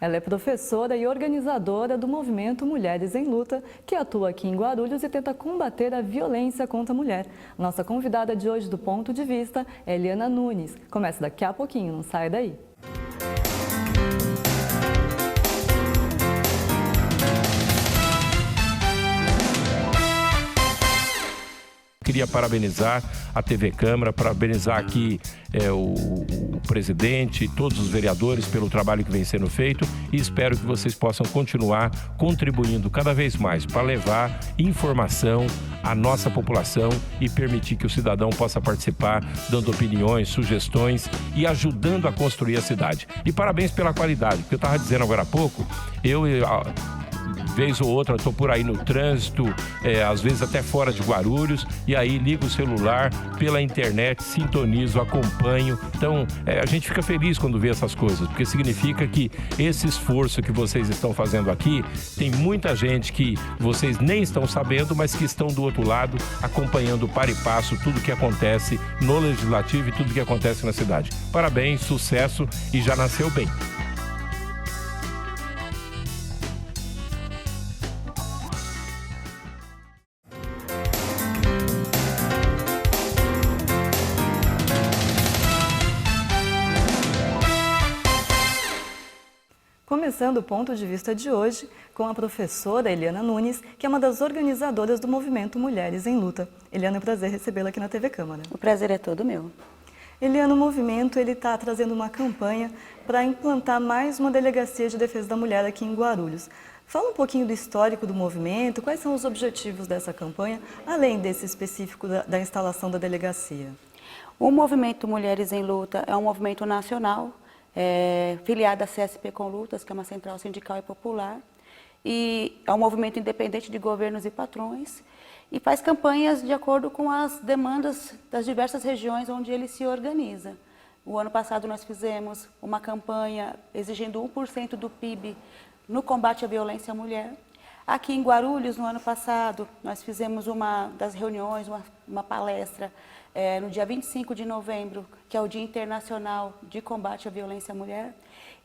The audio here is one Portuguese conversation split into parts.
Ela é professora e organizadora do movimento Mulheres em Luta, que atua aqui em Guarulhos e tenta combater a violência contra a mulher. Nossa convidada de hoje do Ponto de Vista é Eliana Nunes. Começa daqui a pouquinho, não sai daí. Queria parabenizar a TV Câmara, parabenizar aqui o presidente e todos os vereadores pelo trabalho que vem sendo feito e espero que vocês possam continuar contribuindo cada vez mais para levar informação à nossa população e permitir que o cidadão possa participar, dando opiniões, sugestões e ajudando a construir a cidade. E parabéns pela qualidade, porque eu estava dizendo agora há pouco, vez ou outra, estou por aí no trânsito, às vezes até fora de Guarulhos, e aí ligo o celular pela internet, sintonizo, acompanho. Então, a gente fica feliz quando vê essas coisas, porque significa que esse esforço que vocês estão fazendo aqui, tem muita gente que vocês nem estão sabendo, mas que estão do outro lado, acompanhando para e passo tudo que acontece no Legislativo e tudo que acontece na cidade. Parabéns, sucesso e já nasceu bem. Começando o ponto de vista de hoje com a professora Eliana Nunes, que é uma das organizadoras do movimento Mulheres em Luta. Eliana, é um prazer recebê-la aqui na TV Câmara. O prazer é todo meu. Eliana, o movimento está trazendo uma campanha para implantar mais uma delegacia de defesa da mulher aqui em Guarulhos. Fala um pouquinho do histórico do movimento, quais são os objetivos dessa campanha, além desse específico da instalação da delegacia. O movimento Mulheres em Luta é um movimento nacional, filiado à CSP com Lutas, que é uma central sindical e popular, e é um movimento independente de governos e patrões, e faz campanhas de acordo com as demandas das diversas regiões onde ele se organiza. O ano passado nós fizemos uma campanha exigindo 1% do PIB no combate à violência à mulher. Aqui em Guarulhos, no ano passado, nós fizemos uma das reuniões, uma palestra, no dia 25 de novembro, que é o Dia Internacional de Combate à Violência à Mulher.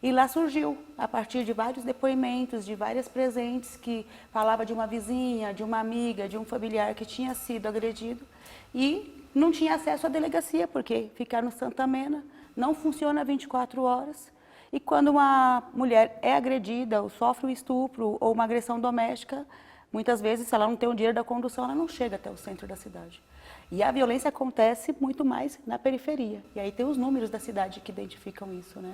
E lá surgiu, a partir de vários depoimentos, de várias presentes, que falava de uma vizinha, de uma amiga, de um familiar que tinha sido agredido e não tinha acesso à delegacia, porque ficar no Santa Mena não funciona 24 horas. E quando uma mulher é agredida ou sofre um estupro ou uma agressão doméstica, muitas vezes, se ela não tem o dinheiro da condução, ela não chega até o centro da cidade. E a violência acontece muito mais na periferia. E aí tem os números da cidade que identificam isso, né?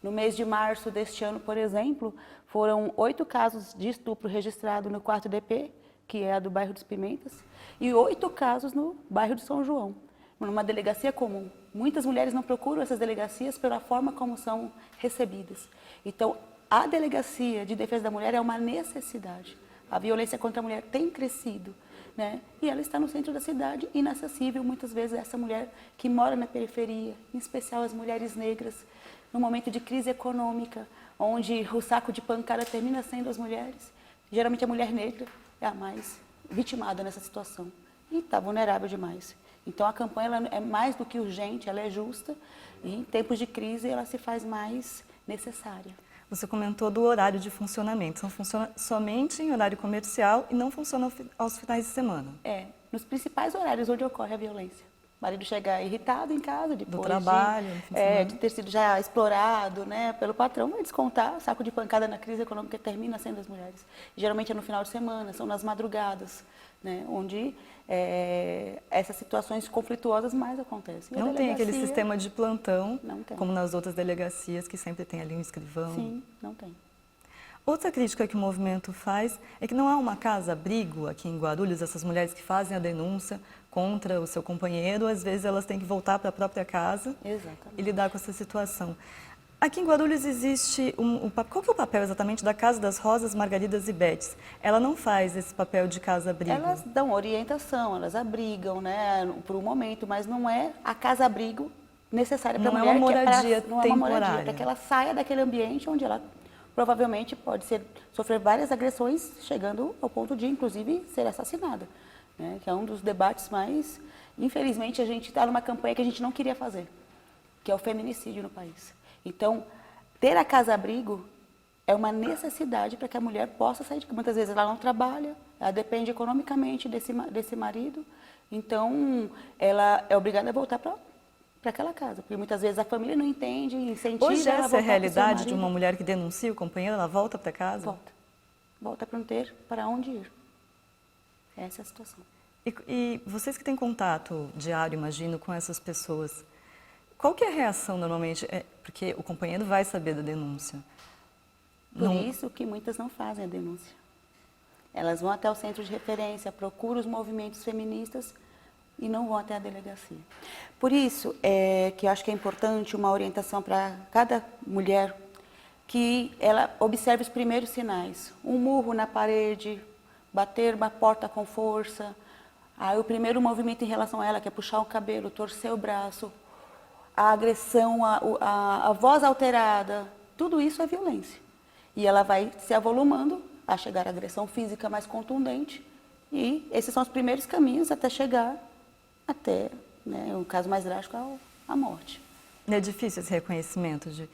No mês de março deste ano, por exemplo, foram 8 casos de estupro registrados no 4DP, que é a do bairro dos Pimentas, e 8 casos no bairro de São João, numa delegacia comum. Muitas mulheres não procuram essas delegacias pela forma como são recebidas. Então, a delegacia de defesa da mulher é uma necessidade. A violência contra a mulher tem crescido, né? E ela está no centro da cidade, inacessível muitas vezes a essa mulher que mora na periferia, em especial as mulheres negras, no momento de crise econômica, onde o saco de pancada termina sendo as mulheres. Geralmente a mulher negra é a mais vitimada nessa situação e está vulnerável demais. Então a campanha ela é mais do que urgente, ela é justa e em tempos de crise ela se faz mais necessária. Você comentou do horário de funcionamento, então funciona somente em horário comercial e não funciona aos finais de semana? Nos principais horários onde ocorre a violência. O marido chega irritado em casa, depois do trabalho, de ter sido já explorado, né, pelo patrão, vai descontar, saco de pancada na crise econômica termina sendo as mulheres. Geralmente é no final de semana, são nas madrugadas, né, onde essas situações conflituosas mais acontecem. Não tem aquele sistema de plantão, como nas outras delegacias, que sempre tem ali um escrivão? Sim, não tem. Outra crítica que o movimento faz é que não há uma casa-abrigo aqui em Guarulhos. Essas mulheres que fazem a denúncia contra o seu companheiro, às vezes elas têm que voltar para a própria casa e lidar com essa situação. Aqui em Guarulhos existe qual que é o papel exatamente da Casa das Rosas, Margaridas e Betes? Ela não faz esse papel de casa-abrigo? Elas dão orientação, elas abrigam, né, por um momento, mas não é a casa-abrigo necessária para a mulher. Não é uma moradia temporária. Não é uma moradia, para que ela saia daquele ambiente onde ela provavelmente pode sofrer várias agressões, chegando ao ponto de, inclusive, ser assassinada, né? Que é um dos debates mais... Infelizmente, a gente está numa campanha que a gente não queria fazer, que é o feminicídio no país. Então, ter a casa-abrigo é uma necessidade para que a mulher possa sair de casa. Muitas vezes ela não trabalha, ela depende economicamente desse marido, então ela é obrigada a voltar para aquela casa, porque muitas vezes a família não entende, incentiva Hoje ela a essa é a voltar pro seu realidade de marido. uma mulher que denuncia o companheiro, ela volta para casa? Volta para não ter para onde ir. Essa é a situação. E vocês que têm contato diário, imagino, com essas pessoas, qual que é a reação normalmente? Porque o companheiro vai saber da denúncia. Por isso que muitas não fazem a denúncia. Elas vão até o centro de referência, procuram os movimentos feministas e não vão até a delegacia. Por isso que eu acho que é importante uma orientação para cada mulher, que ela observe os primeiros sinais. Um murro na parede, bater uma porta com força, aí o primeiro movimento em relação a ela, que é puxar o cabelo, torcer o braço, a agressão, a voz alterada, tudo isso é violência. E ela vai se avolumando a chegar à agressão física mais contundente, e esses são os primeiros caminhos até chegar até, né, o caso mais drástico, a morte. É difícil esse reconhecimento de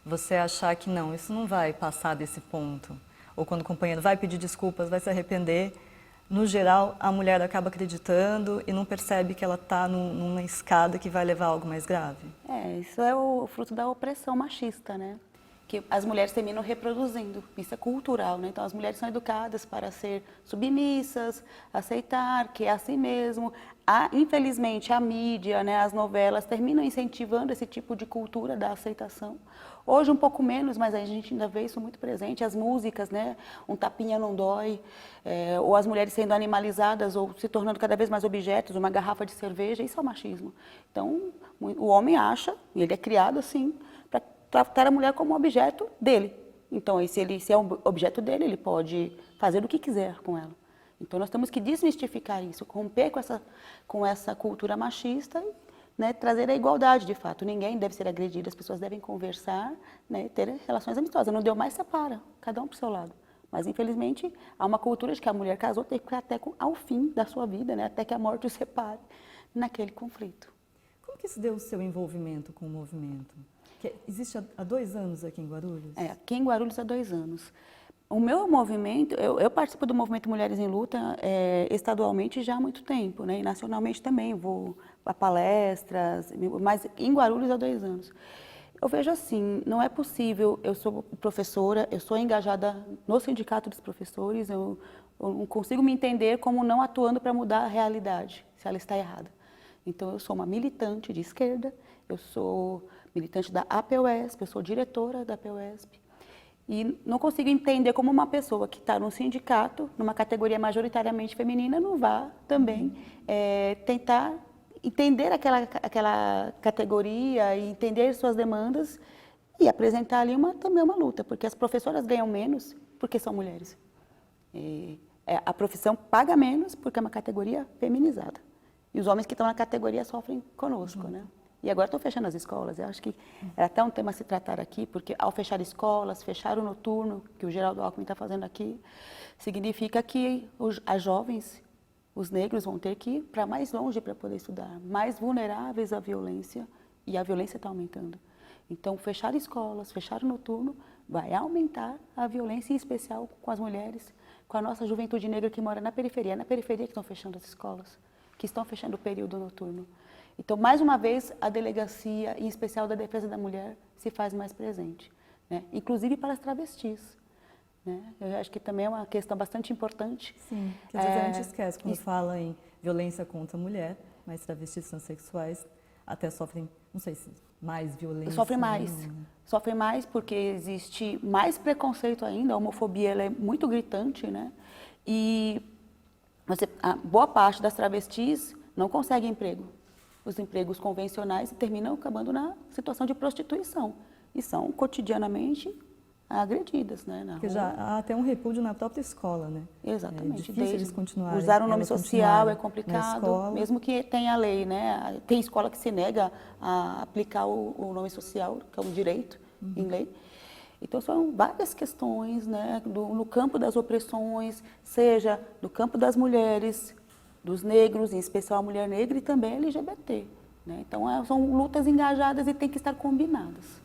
você achar que não, isso não vai passar desse ponto. Ou quando o companheiro vai pedir desculpas, vai se arrepender. No geral, a mulher acaba acreditando e não percebe que ela está numa escada que vai levar a algo mais grave. Isso é o fruto da opressão machista, né? Que as mulheres terminam reproduzindo. Isso é cultural, né? Então, as mulheres são educadas para ser submissas, aceitar que é assim mesmo. Infelizmente, a mídia, né, as novelas terminam incentivando esse tipo de cultura da aceitação. Hoje um pouco menos, mas a gente ainda vê isso muito presente. As músicas, né, um tapinha não dói, ou as mulheres sendo animalizadas ou se tornando cada vez mais objetos, uma garrafa de cerveja, isso é o machismo. Então, o homem acha, e ele é criado assim, para tratar a mulher como objeto dele. Então, se é um objeto dele, ele pode fazer o que quiser com ela. Então, nós temos que desmistificar isso, romper com essa cultura machista, né, trazer a igualdade, de fato. Ninguém deve ser agredido, as pessoas devem conversar, né, ter relações amistosas. Não deu mais, separa, cada um para o seu lado. Mas, infelizmente, há uma cultura de que a mulher casou tem que ficar até ao fim da sua vida, né, até que a morte o separe naquele conflito. Como que se deu o seu envolvimento com o movimento? Que existe há 2 anos aqui em Guarulhos? Aqui em Guarulhos há 2 anos. O meu movimento, eu participo do movimento Mulheres em Luta estadualmente já há muito tempo, né? E nacionalmente também, vou a palestras, mas em Guarulhos há 2 anos. Eu vejo assim, não é possível, eu sou professora, eu sou engajada no Sindicato dos Professores, eu não consigo me entender como não atuando para mudar a realidade, se ela está errada. Então, eu sou uma militante de esquerda, eu sou militante da APUESP, eu sou diretora da APUESP, e não consigo entender como uma pessoa que está num sindicato, numa categoria majoritariamente feminina, não vá também tentar entender aquela categoria e entender suas demandas e apresentar ali também uma luta, porque as professoras ganham menos porque são mulheres. A profissão paga menos porque é uma categoria feminizada. E os homens que estão na categoria sofrem conosco, né? E agora estão fechando as escolas. Eu acho que era até um tema a se tratar aqui, porque ao fechar escolas, fechar o noturno, que o Geraldo Alckmin está fazendo aqui, significa que as jovens, os negros vão ter que ir para mais longe para poder estudar, mais vulneráveis à violência, e a violência está aumentando. Então, fechar escolas, fechar o noturno, vai aumentar a violência, em especial com as mulheres, com a nossa juventude negra que mora na periferia. É na periferia que estão fechando as escolas, que estão fechando o período noturno. Então, mais uma vez, a delegacia, em especial da Defesa da Mulher, se faz mais presente, né? Inclusive para as travestis, né? Eu acho que também é uma questão bastante importante. Sim, que às vezes a gente esquece quando fala em violência contra a mulher, mas travestis transexuais até sofrem, não sei se mais violência. Sofrem mais. Não, né? Sofrem mais porque existe mais preconceito ainda, a homofobia ela é muito gritante, né? E a boa parte das travestis não consegue emprego. Os empregos convencionais terminam acabando na situação de prostituição e são cotidianamente agredidas, né? Porque já há até um repúdio na própria escola, né? Exatamente. É difícil eles continuarem. Usar o nome social é complicado, mesmo que tenha a lei, né? Tem escola que se nega a aplicar o nome social, que é um direito em lei. Então, são várias questões, né? No campo das opressões, seja no campo das mulheres, dos negros, em especial a mulher negra e também LGBT. Né? Então, são lutas engajadas e têm que estar combinadas.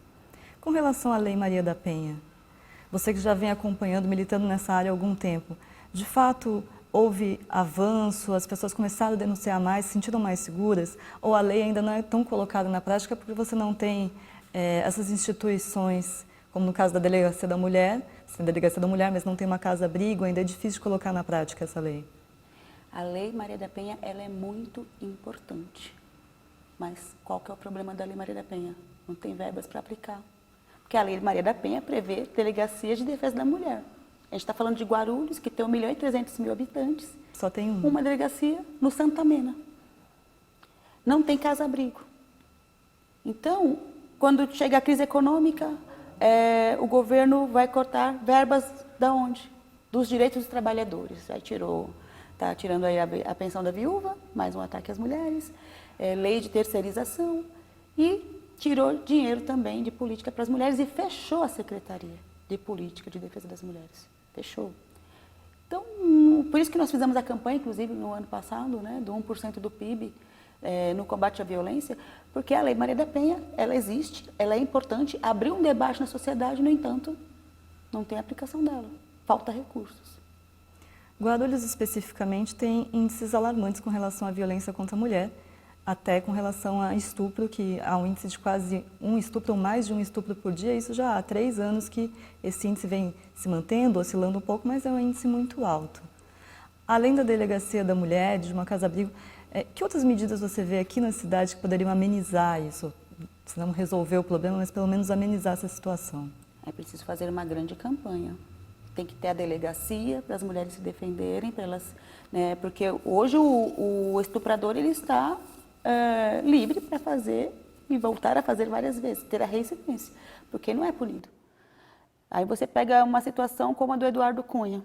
Com relação à Lei Maria da Penha, Você que já vem acompanhando, militando nessa área há algum tempo, de fato houve avanço, as pessoas começaram a denunciar mais, se sentiram mais seguras, ou a lei ainda não é tão colocada na prática porque você não tem essas instituições, como no caso da Delegacia da Mulher, você tem a Delegacia da Mulher, mas não tem uma casa-abrigo, ainda é difícil de colocar na prática essa lei? A Lei Maria da Penha, ela é muito importante, mas qual que é o problema da Lei Maria da Penha? Não tem verbas para aplicar, porque a Lei Maria da Penha prevê Delegacia de Defesa da Mulher. A gente está falando de Guarulhos, que tem 1.300.000 habitantes. Só tem uma delegacia no Santa Mena. Não tem casa-abrigo. Então, quando chega a crise econômica, o governo vai cortar verbas da onde? Dos direitos dos trabalhadores. Aí está tirando aí a pensão da viúva, mais um ataque às mulheres, lei de terceirização e tirou dinheiro também de política para as mulheres e fechou a Secretaria de Política de Defesa das Mulheres. Fechou. Então, por isso que nós fizemos a campanha, inclusive no ano passado, né, do 1% do PIB no combate à violência, porque a Lei Maria da Penha, ela existe, ela é importante, abriu um debate na sociedade, no entanto, não tem aplicação dela, falta recursos. Guarulhos, especificamente, tem índices alarmantes com relação à violência contra a mulher, até com relação a estupro, que há um índice de quase um estupro ou mais de um estupro por dia. Isso já há 3 anos que esse índice vem se mantendo, oscilando um pouco, mas é um índice muito alto. Além da Delegacia da Mulher, de uma casa-abrigo, que outras medidas você vê aqui na cidade que poderiam amenizar isso? Se não resolver o problema, mas pelo menos amenizar essa situação. É preciso fazer uma grande campanha. Tem que ter a delegacia para as mulheres se defenderem, para elas, né, porque hoje o estuprador ele está livre para fazer e voltar a fazer várias vezes, ter a reincidência, porque não é punido. Aí você pega uma situação como a do Eduardo Cunha,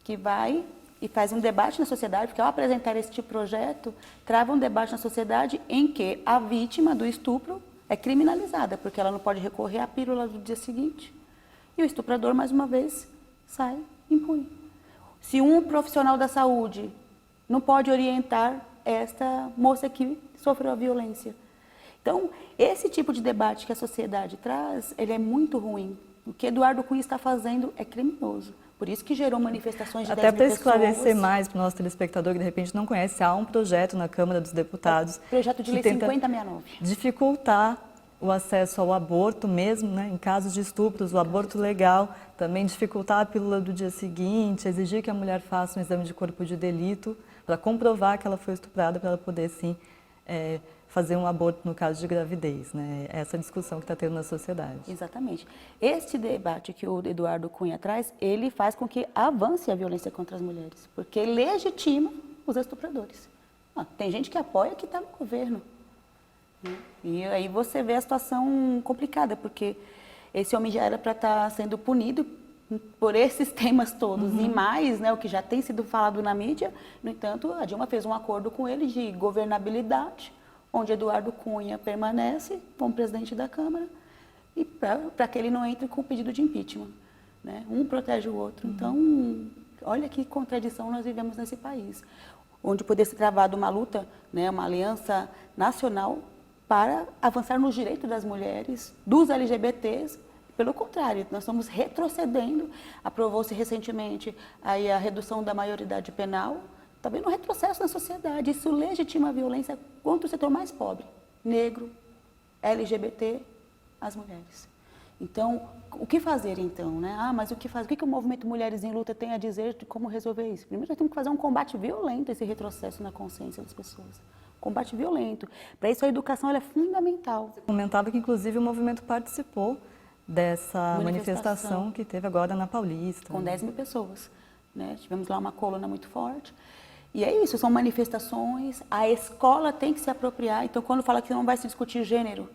que vai e faz um debate na sociedade, porque ao apresentar este projeto, trava um debate na sociedade em que a vítima do estupro é criminalizada, porque ela não pode recorrer à pílula do dia seguinte. E o estuprador, mais uma vez, sai impune. Se um profissional da saúde não pode orientar esta moça que sofreu a violência. Então, esse tipo de debate que a sociedade traz, ele é muito ruim. O que Eduardo Cunha está fazendo é criminoso. Por isso que gerou manifestações de 10 mil pessoas. Até para esclarecer mais para o nosso telespectador que de repente não conhece, há um projeto na Câmara dos Deputados. Projeto de lei 5069. Dificultar o acesso ao aborto mesmo, né, em casos de estupros, o aborto legal, também dificultar a pílula do dia seguinte, exigir que a mulher faça um exame de corpo de delito para comprovar que ela foi estuprada, para ela poder, sim, fazer um aborto no caso de gravidez, né? Essa discussão que está tendo na sociedade. Exatamente. Este debate que o Eduardo Cunha traz, ele faz com que avance a violência contra as mulheres, porque legitima os estupradores. Tem gente que apoia que está no governo. E aí você vê a situação complicada, porque esse homem já era para estar sendo punido por esses temas todos e mais, né, o que já tem sido falado na mídia. No entanto, a Dilma fez um acordo com ele de governabilidade, onde Eduardo Cunha permanece como presidente da Câmara e para que ele não entre com o pedido de impeachment, né? Um protege o outro. Então, olha que contradição nós vivemos nesse país, onde poderia ser travada uma luta, né, uma aliança nacional para avançar nos direitos das mulheres, dos LGBTs. Pelo contrário, nós estamos retrocedendo. Aprovou-se recentemente aí a redução da maioridade penal. Está vendo um retrocesso na sociedade. Isso legitima a violência contra o setor mais pobre, negro, LGBT, as mulheres. Então, o que fazer então, né? Mas o que fazer? O que o movimento Mulheres em Luta tem a dizer de como resolver isso? Primeiro, nós temos que fazer um combate violento a esse retrocesso na consciência das pessoas. Combate violento. Para isso, a educação ela é fundamental. Você comentava que, inclusive, o movimento participou dessa manifestação que teve agora na Paulista. Com 10 mil pessoas. Né? Tivemos lá uma coluna muito forte. E é isso, são manifestações, a escola tem que se apropriar. Então, quando fala que não vai se discutir gênero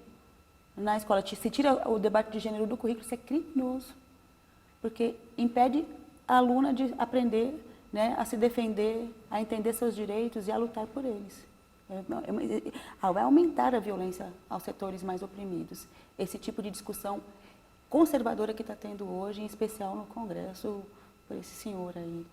na escola, se tira o debate de gênero do currículo, isso é criminoso. Porque impede a aluna de aprender, né, a se defender, a entender seus direitos e a lutar por eles. Vai aumentar a violência aos setores mais oprimidos. Esse tipo de discussão conservadora que está tendo hoje, em especial no Congresso, por esse senhor aí.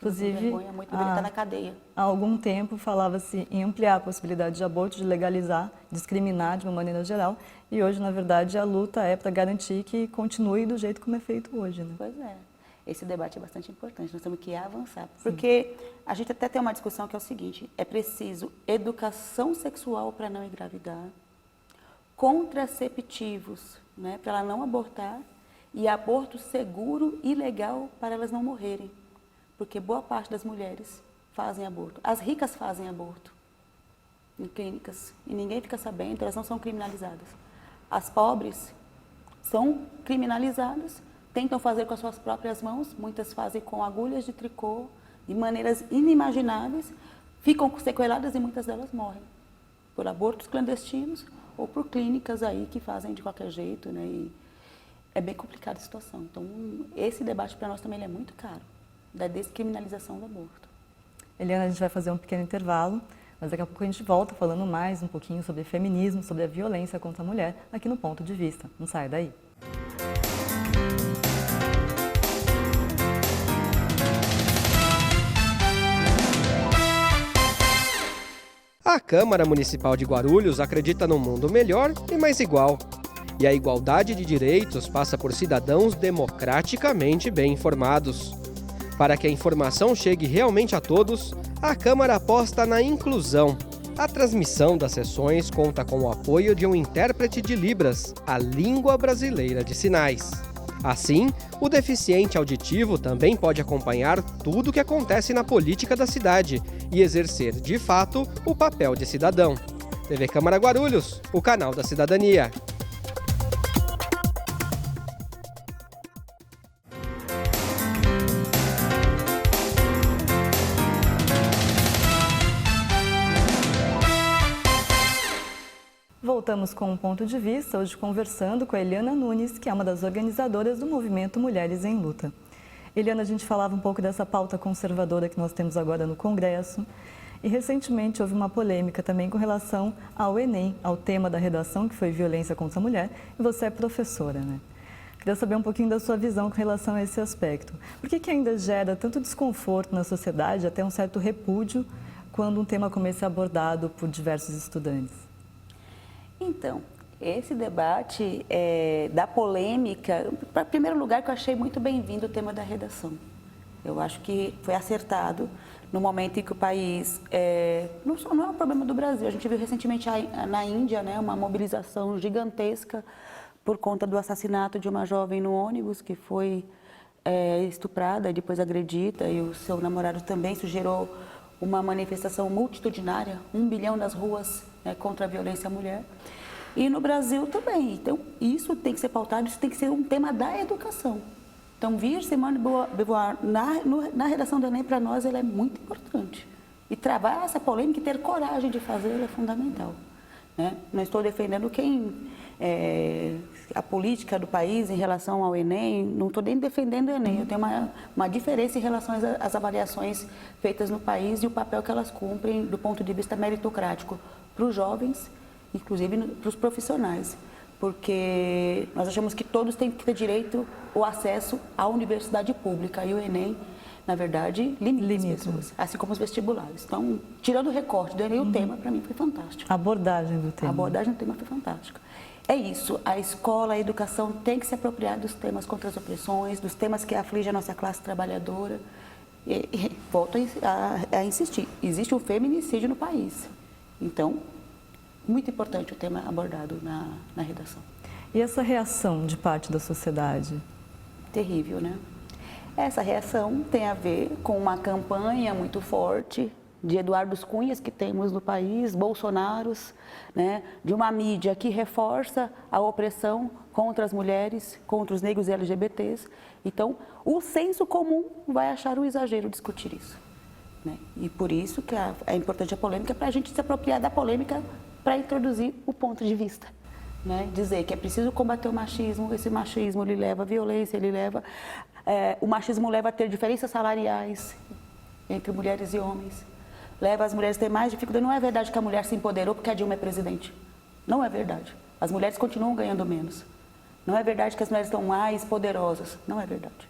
Inclusive, vergonha muito, deveria estar na cadeia. Há algum tempo falava-se em ampliar a possibilidade de aborto, de legalizar, discriminar de uma maneira geral. E hoje, na verdade, a luta é para garantir que continue do jeito como é feito hoje, né? Pois é. Esse debate é bastante importante, nós temos que avançar. Porque a gente até tem uma discussão que é o seguinte, é preciso educação sexual para não engravidar, contraceptivos, né, para ela não abortar, e aborto seguro e legal para elas não morrerem. Porque boa parte das mulheres fazem aborto. As ricas fazem aborto em clínicas e ninguém fica sabendo, elas não são criminalizadas. As pobres são criminalizadas, tentam fazer com as suas próprias mãos, muitas fazem com agulhas de tricô, de maneiras inimagináveis, ficam sequeladas e muitas delas morrem por abortos clandestinos ou por clínicas aí que fazem de qualquer jeito, né? E é bem complicada a situação. Então, esse debate para nós também é muito caro, da descriminalização do aborto. Eliana, a gente vai fazer um pequeno intervalo, mas daqui a pouco a gente volta falando mais um pouquinho sobre feminismo, sobre a violência contra a mulher, aqui no Ponto de Vista. Não saia daí. A Câmara Municipal de Guarulhos acredita num mundo melhor e mais igual. E a igualdade de direitos passa por cidadãos democraticamente bem informados. Para que a informação chegue realmente a todos, a Câmara aposta na inclusão. A transmissão das sessões conta com o apoio de um intérprete de Libras, a língua brasileira de sinais. Assim, o deficiente auditivo também pode acompanhar tudo o que acontece na política da cidade e exercer, de fato, o papel de cidadão. TV Câmara Guarulhos, o canal da cidadania. Voltamos com um ponto de vista, hoje conversando com a Eliana Nunes, que é uma das organizadoras do movimento Mulheres em Luta. Eliana, a gente falava um pouco dessa pauta conservadora que nós temos agora no Congresso e recentemente houve uma polêmica também com relação ao Enem, ao tema da redação, que foi violência contra a mulher, e você é professora, né? Queria saber um pouquinho da sua visão com relação a esse aspecto. Por que ainda gera tanto desconforto na sociedade, até um certo repúdio, quando um tema como esse é abordado por diversos estudantes? Então, esse debate da polêmica, em primeiro lugar, que eu achei muito bem-vindo o tema da redação. Eu acho que foi acertado no momento em que o país, não é um problema do Brasil, a gente viu recentemente na Índia, né, uma mobilização gigantesca por conta do assassinato de uma jovem no ônibus que foi estuprada e depois agredida, e o seu namorado também. Isso gerou uma manifestação multitudinária, 1 bilhão nas ruas, né, contra a violência à mulher. E no Brasil também. Então, isso tem que ser pautado, isso tem que ser um tema da educação. Então, vir Simone de Beauvoir na redação do Enem, para nós, ela é muito importante. E travar essa polêmica e ter coragem de fazê-la é fundamental. Né? Não estou defendendo a política do país em relação ao Enem, não estou nem defendendo o Enem, eu tenho uma diferença em relação às avaliações feitas no país e o papel que elas cumprem do ponto de vista meritocrático para os jovens, inclusive para os profissionais, porque nós achamos que todos têm que ter direito ou acesso à universidade pública e o Enem, na verdade, limita as pessoas, assim como os vestibulares. Então, tirando o recorte do Enem, o tema para mim foi fantástico. A abordagem do tema. A abordagem do tema foi fantástica. É isso, a escola, a educação tem que se apropriar dos temas contra as opressões, dos temas que afligem a nossa classe trabalhadora. E volto a insistir, existe um feminicídio no país. Então, muito importante o tema abordado na redação. E essa reação de parte da sociedade? Terrível, né? Essa reação tem a ver com uma campanha muito forte de Eduardo Cunhas que temos no país, Bolsonaros, né, de uma mídia que reforça a opressão contra as mulheres, contra os negros e LGBTs. Então, o senso comum vai achar um exagero discutir isso. Né? E por isso que é importante a polêmica, para a gente se apropriar da polêmica para introduzir o ponto de vista. Né? Dizer que é preciso combater o machismo, esse machismo ele leva à violência, o machismo leva a ter diferenças salariais entre mulheres e homens, leva as mulheres a ter mais dificuldade. Não é verdade que a mulher se empoderou porque a Dilma é presidente. Não é verdade. As mulheres continuam ganhando menos. Não é verdade que as mulheres estão mais poderosas. Não é verdade.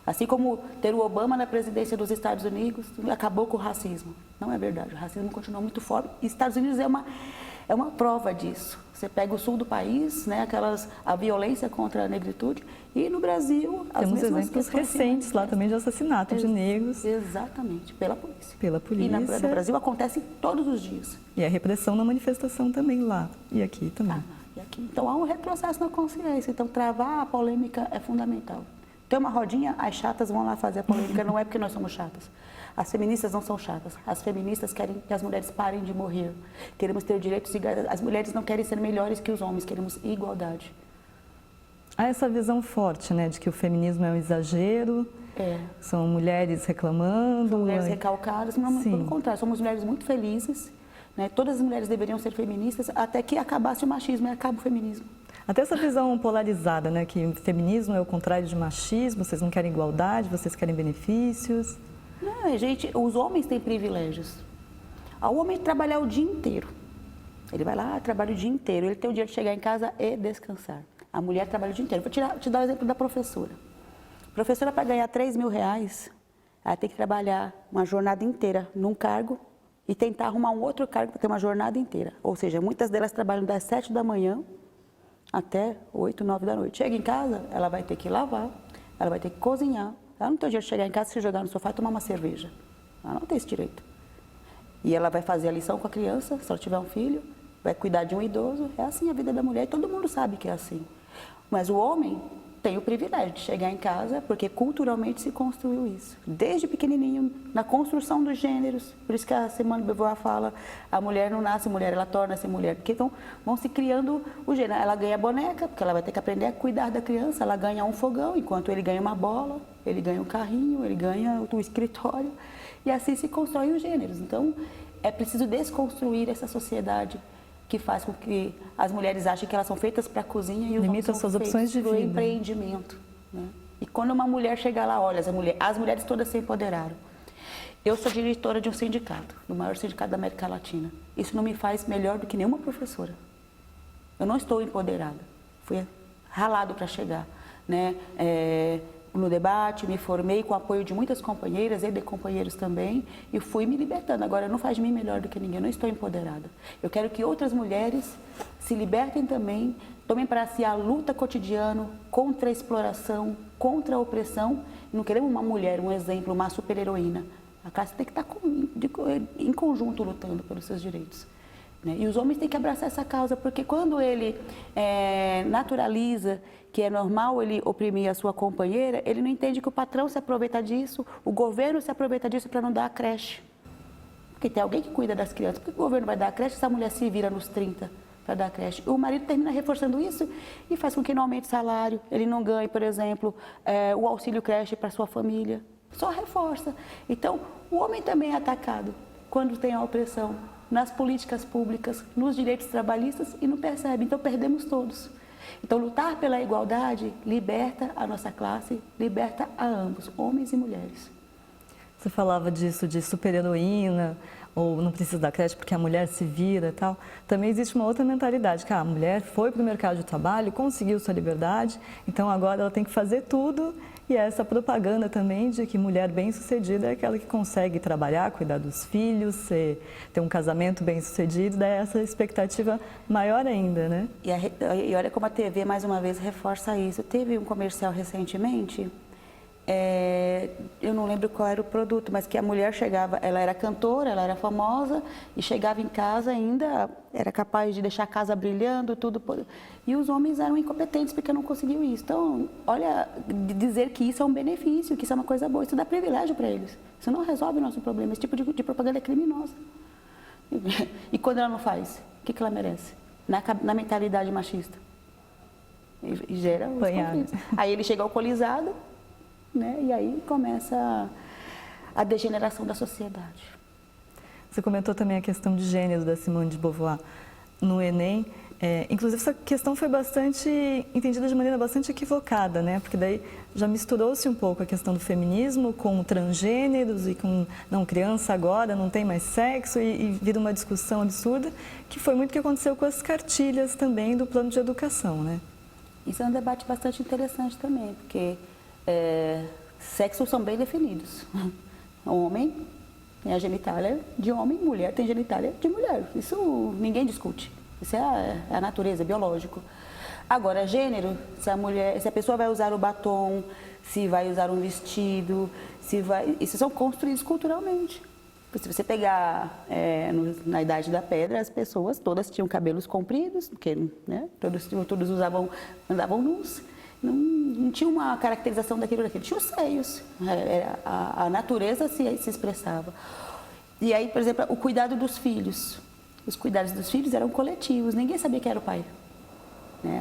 Assim como ter o Obama na presidência dos Estados Unidos acabou com o racismo. Não é verdade, o racismo continua muito forte e Estados Unidos é uma prova disso. Você pega o sul do país, né, a violência contra a negritude, e no Brasil as Temos mesmas exemplos questões recentes lá também de assassinato de negros. Exatamente, pela polícia. Pela polícia. E no Brasil acontece todos os dias. E a repressão na manifestação também lá e aqui também. E aqui. Então há um retrocesso na consciência, então travar a polêmica é fundamental. Tem uma rodinha, as chatas vão lá fazer a polêmica, não é porque nós somos chatas. As feministas não são chatas. As feministas querem que as mulheres parem de morrer. Queremos ter direitos iguais. As mulheres não querem ser melhores que os homens, queremos igualdade. Há essa visão forte, né, de que o feminismo é um exagero, são mulheres reclamando. São mulheres recalcadas, não, pelo contrário, somos mulheres muito felizes, né? Todas as mulheres deveriam ser feministas até que acabasse o machismo e acabe o feminismo. Até essa visão polarizada, né, que feminismo é o contrário de machismo, vocês não querem igualdade, vocês querem benefícios. Não, gente, os homens têm privilégios. O homem trabalhar o dia inteiro. Ele vai lá, trabalha o dia inteiro, ele tem o dia de chegar em casa e descansar. A mulher trabalha o dia inteiro. Vou te dar o exemplo da professora. A professora, para ganhar R$3.000, ela tem que trabalhar uma jornada inteira num cargo e tentar arrumar um outro cargo para ter uma jornada inteira. Ou seja, muitas delas trabalham das 7 da manhã até 8, 9 da noite. Chega em casa, ela vai ter que lavar, ela vai ter que cozinhar. Ela não tem o direito de chegar em casa, se jogar no sofá e tomar uma cerveja. Ela não tem esse direito. E ela vai fazer a lição com a criança, se ela tiver um filho, vai cuidar de um idoso. É assim a vida da mulher e todo mundo sabe que é assim. Mas o homem tem o privilégio de chegar em casa, porque culturalmente se construiu isso. Desde pequenininho, na construção dos gêneros. Por isso que a Simone de Beauvoir fala, a mulher não nasce mulher, ela torna-se mulher. Porque então vão se criando o gênero. Ela ganha boneca, porque ela vai ter que aprender a cuidar da criança. Ela ganha um fogão, enquanto ele ganha uma bola, ele ganha um carrinho, ele ganha o escritório. E assim se constroem os gêneros. Então, é preciso desconstruir essa sociedade que faz com que as mulheres achem que elas são feitas para a cozinha e os homens são feitos para o empreendimento. Né? E quando uma mulher chega lá, olha, as mulheres todas se empoderaram. Eu sou diretora de um sindicato, do maior sindicato da América Latina. Isso não me faz melhor do que nenhuma professora. Eu não estou empoderada, fui ralado para chegar. Né? No debate, me formei com o apoio de muitas companheiras e de companheiros também e fui me libertando. Agora, não faz de mim melhor do que ninguém, eu não estou empoderada. Eu quero que outras mulheres se libertem também, tomem para si a luta cotidiana contra a exploração, contra a opressão. Não queremos uma mulher, um exemplo, uma super-heroína. A classe tem que estar em conjunto lutando pelos seus direitos. E os homens têm que abraçar essa causa, porque quando ele naturaliza que é normal ele oprimir a sua companheira, ele não entende que o patrão se aproveita disso, o governo se aproveita disso para não dar a creche. Porque tem alguém que cuida das crianças. Por que o governo vai dar a creche se a mulher se vira nos 30 para dar a creche? O marido termina reforçando isso e faz com que não aumente o salário, ele não ganhe, por exemplo, o auxílio creche para sua família. Só reforça. Então, o homem também é atacado quando tem a opressão nas políticas públicas, nos direitos trabalhistas e não percebe. Então, perdemos todos. Então, lutar pela igualdade liberta a nossa classe, liberta a ambos, homens e mulheres. Você falava disso, de super-heroína, ou não precisa da creche porque a mulher se vira e tal. Também existe uma outra mentalidade, que a mulher foi para o mercado de trabalho, conseguiu sua liberdade, então agora ela tem que fazer tudo. E essa propaganda também de que mulher bem-sucedida é aquela que consegue trabalhar, cuidar dos filhos, ter um casamento bem-sucedido, daí essa expectativa maior ainda, né? E olha como a TV, mais uma vez, reforça isso. Teve um comercial recentemente, eu não lembro qual era o produto, mas que a mulher chegava, ela era cantora, ela era famosa, e chegava em casa ainda, era capaz de deixar a casa brilhando, tudo. E os homens eram incompetentes porque não conseguiam isso. Então, olha, dizer que isso é um benefício, que isso é uma coisa boa, isso dá privilégio para eles. Isso não resolve o nosso problema, esse tipo de propaganda é criminosa. E quando ela não faz, o que ela merece? Na mentalidade machista. E gera os conflitos. Aí ele chega alcoolizado, né? E aí começa a degeneração da sociedade. Você comentou também a questão de gênero da Simone de Beauvoir no Enem. Inclusive, essa questão foi bastante entendida de maneira bastante equivocada, né? Porque daí já misturou-se um pouco a questão do feminismo com transgêneros e com, não, criança agora não tem mais sexo e vira uma discussão absurda, que foi muito o que aconteceu com as cartilhas também do plano de educação, né? Isso é um debate bastante interessante também, porque Sexos são bem definidos. Homem tem a genitália de homem, mulher tem genitália de mulher. Isso ninguém discute. Isso é a natureza, é biológico. Agora, gênero, se a pessoa vai usar o batom, se vai usar um vestido, isso são construídos culturalmente. Se você pegar na Idade da Pedra, as pessoas todas tinham cabelos compridos, porque né, todos andavam nus. Não tinha uma caracterização daquilo, tinha os seios. A natureza se expressava. E aí, por exemplo, o cuidado dos filhos. Os cuidados dos filhos eram coletivos, ninguém sabia quem era o pai.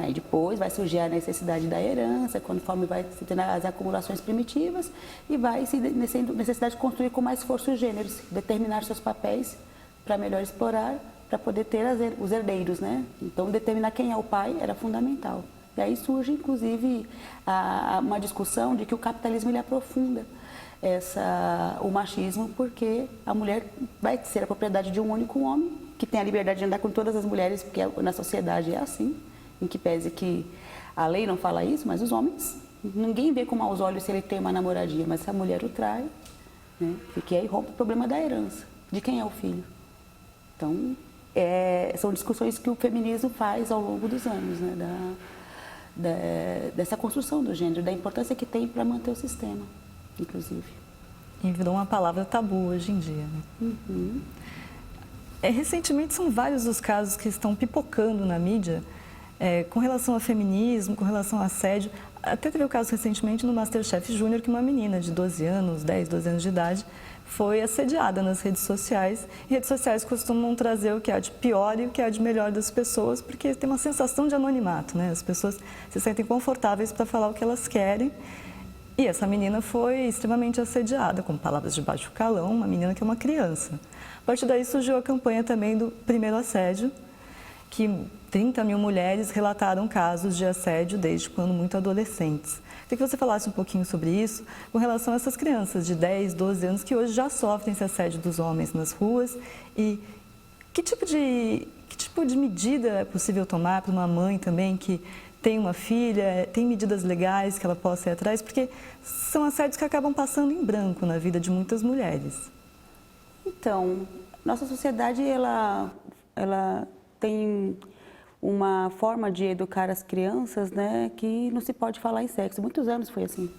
Aí depois vai surgir a necessidade da herança, conforme vai se tendo as acumulações primitivas, e vai se necessidade de construir com mais força os gêneros, determinar seus papéis para melhor explorar, para poder ter os herdeiros, né? Então, determinar quem é o pai era fundamental. E aí surge, inclusive, uma discussão de que o capitalismo ele aprofunda o machismo, porque a mulher vai ser a propriedade de um único homem, que tem a liberdade de andar com todas as mulheres, porque na sociedade é assim, em que pese que a lei não fala isso, mas os homens, ninguém vê com maus olhos se ele tem uma namoradinha, mas se a mulher o trai, né? Porque aí rompe o problema da herança, de quem é o filho. Então, são discussões que o feminismo faz ao longo dos anos, né? Dessa construção do gênero, da importância que tem para manter o sistema, inclusive. E virou uma palavra tabu hoje em dia, né? Uhum. Recentemente são vários os casos que estão pipocando na mídia com relação ao feminismo, com relação ao assédio. Até teve o caso recentemente no MasterChef Júnior que uma menina de 12 anos, 10, 12 anos de idade, foi assediada nas redes sociais. E redes sociais costumam trazer o que há de pior e o que há de melhor das pessoas, porque tem uma sensação de anonimato, né? As pessoas se sentem confortáveis para falar o que elas querem. E essa menina foi extremamente assediada, com palavras de baixo calão, uma menina que é uma criança. A partir daí surgiu a campanha também do primeiro assédio, que 30 mil mulheres relataram casos de assédio desde quando muito adolescentes. Queria que você falasse um pouquinho sobre isso, com relação a essas crianças de 10, 12 anos que hoje já sofrem esse assédio dos homens nas ruas e que tipo de medida é possível tomar para uma mãe também que tem uma filha, tem medidas legais que ela possa ir atrás, porque são assédios que acabam passando em branco na vida de muitas mulheres. Então, nossa sociedade, ela tem uma forma de educar as crianças, né, que não se pode falar em sexo. Muitos anos foi assim.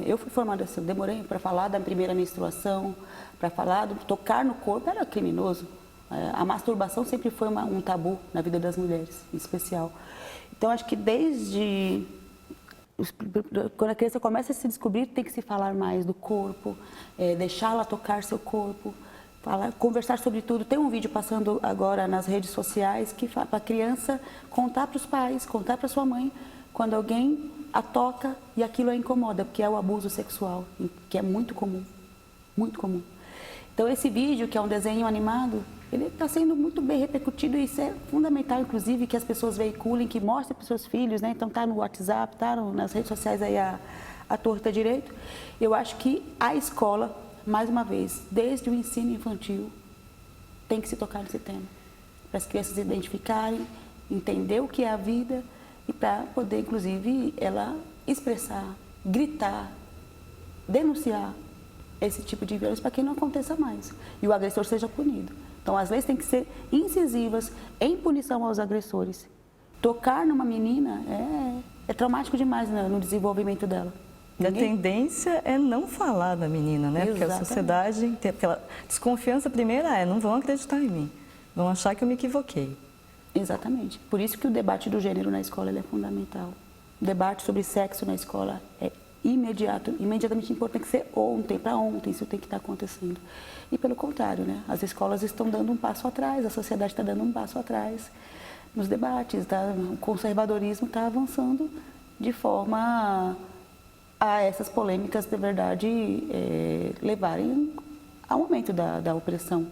Eu fui formada assim, demorei para falar da primeira menstruação, para falar do tocar no corpo, era criminoso. A masturbação sempre foi um tabu na vida das mulheres, em especial. Então, acho que desde quando a criança começa a se descobrir, tem que se falar mais do corpo, deixá-la tocar seu corpo, conversar sobre tudo. Tem um vídeo passando agora nas redes sociais que para a criança contar para os pais, contar para sua mãe, quando alguém a toca e aquilo a incomoda, porque é o abuso sexual, que é muito comum, muito comum. Então, esse vídeo, que é um desenho animado, ele está sendo muito bem repercutido e isso é fundamental, inclusive, que as pessoas veiculem, que mostrem para os seus filhos, né? Então, está no WhatsApp, está nas redes sociais aí a torta direito. Eu acho que a escola, mais uma vez, desde o ensino infantil, tem que se tocar nesse tema. Para as crianças se identificarem, entender o que é a vida e para poder, inclusive, ela expressar, gritar, denunciar esse tipo de violência para que não aconteça mais e o agressor seja punido. Então, as leis têm que ser incisivas em punição aos agressores. Tocar numa menina é traumático demais no desenvolvimento dela. A tendência é não falar da menina, né? Exatamente. Porque a sociedade tem aquela desconfiança primeira não vão acreditar em mim, vão achar que eu me equivoquei. Exatamente. Por isso que o debate do gênero na escola é fundamental. O debate sobre sexo na escola é imediatamente importante, que ser ontem, para ontem, isso tem que estar acontecendo. E pelo contrário, né? As escolas estão dando um passo atrás, a sociedade está dando um passo atrás nos debates, o conservadorismo está avançando de forma a essas polêmicas, de verdade, levarem ao aumento da opressão,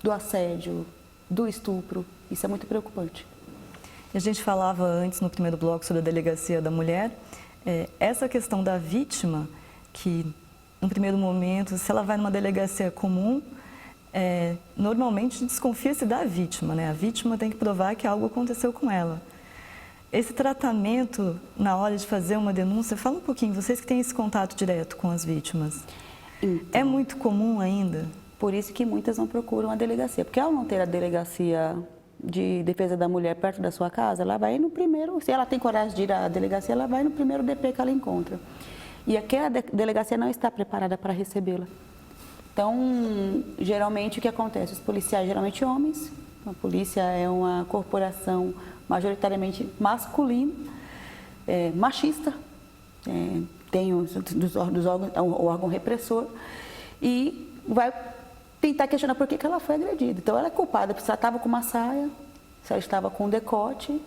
do assédio, do estupro. Isso é muito preocupante. A gente falava antes, no primeiro bloco, sobre a delegacia da mulher. Essa questão da vítima, que no primeiro momento, se ela vai numa delegacia comum, normalmente desconfia-se da vítima, né? A vítima tem que provar que algo aconteceu com ela. Esse tratamento na hora de fazer uma denúncia, fala um pouquinho, vocês que têm esse contato direto com as vítimas, Então, é muito comum ainda? por isso que muitas não procuram a delegacia, porque ao não ter a delegacia de defesa da mulher perto da sua casa, ela vai no primeiro, se ela tem coragem de ir à delegacia, ela vai no primeiro DP que ela encontra. E aquela delegacia não está preparada para recebê-la. Então, geralmente o que acontece? Os policiais, geralmente homens, a polícia é uma corporação majoritariamente masculina, machista, tem o órgão repressor e vai tentar questionar por que ela foi agredida. Então, ela é culpada se ela estava com uma saia, se ela estava com um decote.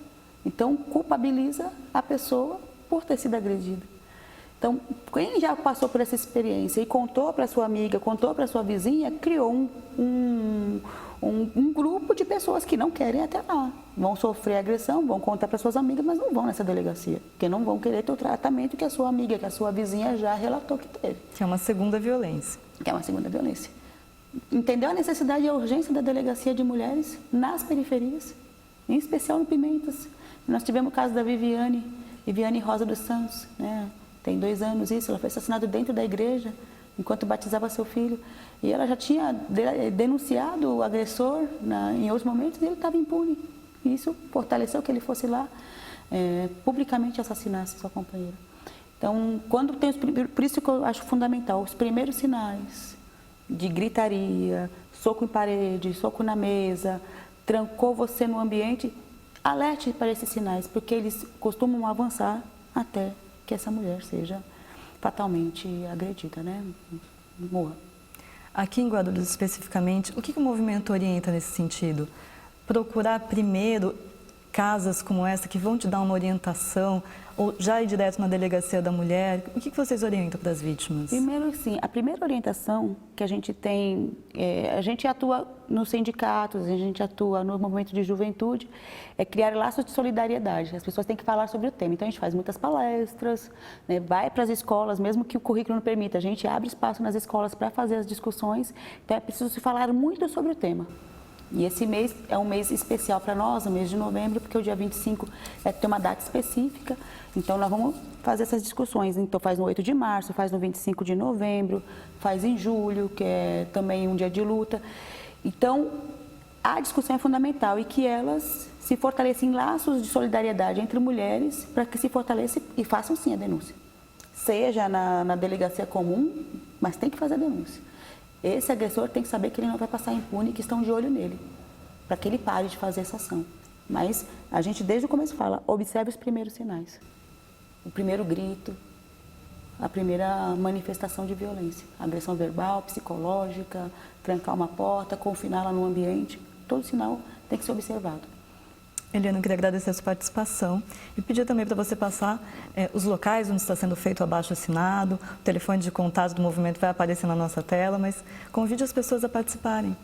Então, culpabiliza a pessoa por ter sido agredida. Então, quem já passou por essa experiência e contou para sua amiga, contou para sua vizinha, criou um grupo de pessoas que não querem até lá. Vão sofrer agressão, vão contar para suas amigas, mas não vão nessa delegacia. Porque não vão querer ter o tratamento que a sua amiga, que a sua vizinha já relatou que teve. Que é uma segunda violência. Que é uma segunda violência. Entendeu a necessidade e a urgência da delegacia de mulheres nas periferias, em especial no Pimentas. Nós tivemos o caso da Viviane Rosa dos Santos, né? Tem 2 anos isso, ela foi assassinada dentro da igreja, enquanto batizava seu filho. E ela já tinha denunciado o agressor em outros momentos e ele estava impune. E isso fortaleceu que ele fosse lá publicamente assassinasse sua companheira. Então, quando tem por isso que eu acho fundamental, os primeiros sinais de gritaria, soco em parede, soco na mesa, trancou você no ambiente, alerte para esses sinais, porque eles costumam avançar até que essa mulher seja fatalmente agredida, né? Morra. Aqui em Guarulhos, especificamente, o que o movimento orienta nesse sentido? Procurar primeiro casas como essa que vão te dar uma orientação ou já ir direto na delegacia da mulher? O que vocês orientam para as vítimas? Primeiro, sim, a primeira orientação que a gente tem, a gente atua nos sindicatos, a gente atua no movimento de juventude, é criar laços de solidariedade. As pessoas têm que falar sobre o tema. Então, a gente faz muitas palestras, né, vai para as escolas, mesmo que o currículo não permita, a gente abre espaço nas escolas para fazer as discussões. Então, é preciso se falar muito sobre o tema. E esse mês é um mês especial para nós, o mês de novembro, porque o dia 25 tem uma data específica. Então, nós vamos fazer essas discussões. Então, faz no 8 de março, faz no 25 de novembro, faz em julho, que é também um dia de luta. Então, a discussão é fundamental e que elas se fortalecem em laços de solidariedade entre mulheres para que se fortaleçam e façam, sim, a denúncia. Seja na delegacia comum, mas tem que fazer a denúncia. Esse agressor tem que saber que ele não vai passar impune e que estão de olho nele, para que ele pare de fazer essa ação. Mas a gente, desde o começo, fala, observe os primeiros sinais. O primeiro grito, a primeira manifestação de violência. Agressão verbal, psicológica, trancar uma porta, confiná-la no ambiente. Todo sinal tem que ser observado. Eliana, eu queria agradecer a sua participação e pedir também para você passar os locais onde está sendo feito o abaixo-assinado, o telefone de contato do movimento vai aparecer na nossa tela, mas convide as pessoas a participarem.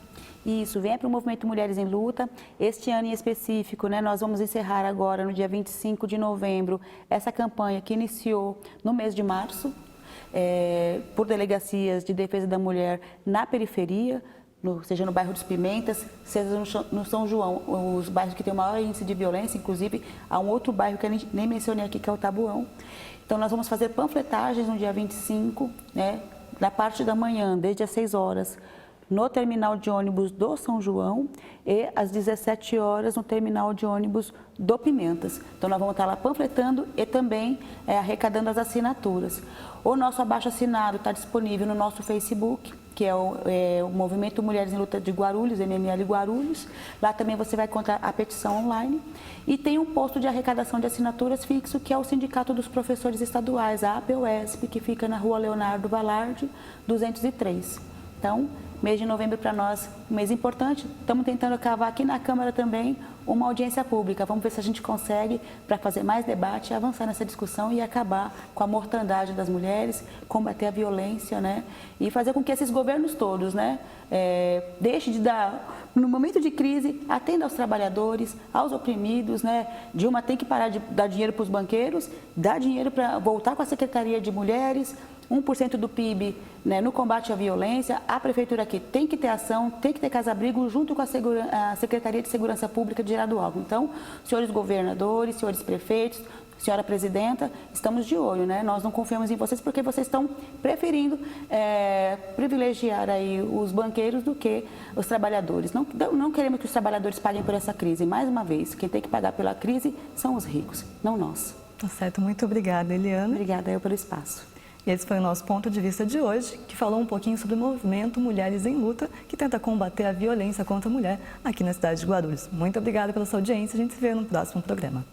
Isso, venha para o Movimento Mulheres em Luta. Este ano em específico, né, nós vamos encerrar agora, no dia 25 de novembro, essa campanha que iniciou no mês de março, por delegacias de defesa da mulher na periferia, seja no bairro dos Pimentas, seja no São João, os bairros que têm o maior índice de violência, inclusive há um outro bairro que eu nem mencionei aqui, que é o Tabuão. Então, nós vamos fazer panfletagens no dia 25, né, na parte da manhã, desde as 6 horas, no terminal de ônibus do São João e às 17 horas no terminal de ônibus do Pimentas. Então, nós vamos estar lá panfletando e também arrecadando as assinaturas. O nosso abaixo-assinado está disponível no nosso Facebook, que é o Movimento Mulheres em Luta de Guarulhos, MML Guarulhos. Lá também você vai encontrar a petição online. E tem um posto de arrecadação de assinaturas fixo, que é o Sindicato dos Professores Estaduais, a APUESP, que fica na Rua Leonardo Valarde, 203. Então, mês de novembro para nós, um mês importante. Estamos tentando cavar aqui na Câmara também uma audiência pública. Vamos ver se a gente consegue, para fazer mais debate, avançar nessa discussão e acabar com a mortandade das mulheres, combater a violência, né? E fazer com que esses governos todos, né, deixem de dar, no momento de crise, atenda aos trabalhadores, aos oprimidos, né? Dilma tem que parar de dar dinheiro para os banqueiros, dar dinheiro para voltar com a Secretaria de Mulheres, 1% do PIB, né, no combate à violência, a Prefeitura aqui tem que ter ação, tem que ter casa-abrigo junto com a Secretaria de Segurança Pública de Jaradualva. Então, senhores governadores, senhores prefeitos, senhora presidenta, estamos de olho, né? Nós não confiamos em vocês porque vocês estão preferindo privilegiar aí os banqueiros do que os trabalhadores. Não queremos que os trabalhadores paguem por essa crise. Mais uma vez, quem tem que pagar pela crise são os ricos, não nós. Tá certo, muito obrigada, Eliana. Obrigada eu pelo espaço. E esse foi o nosso ponto de vista de hoje, que falou um pouquinho sobre o movimento Mulheres em Luta, que tenta combater a violência contra a mulher aqui na cidade de Guarulhos. Muito obrigada pela sua audiência, a gente se vê no próximo programa.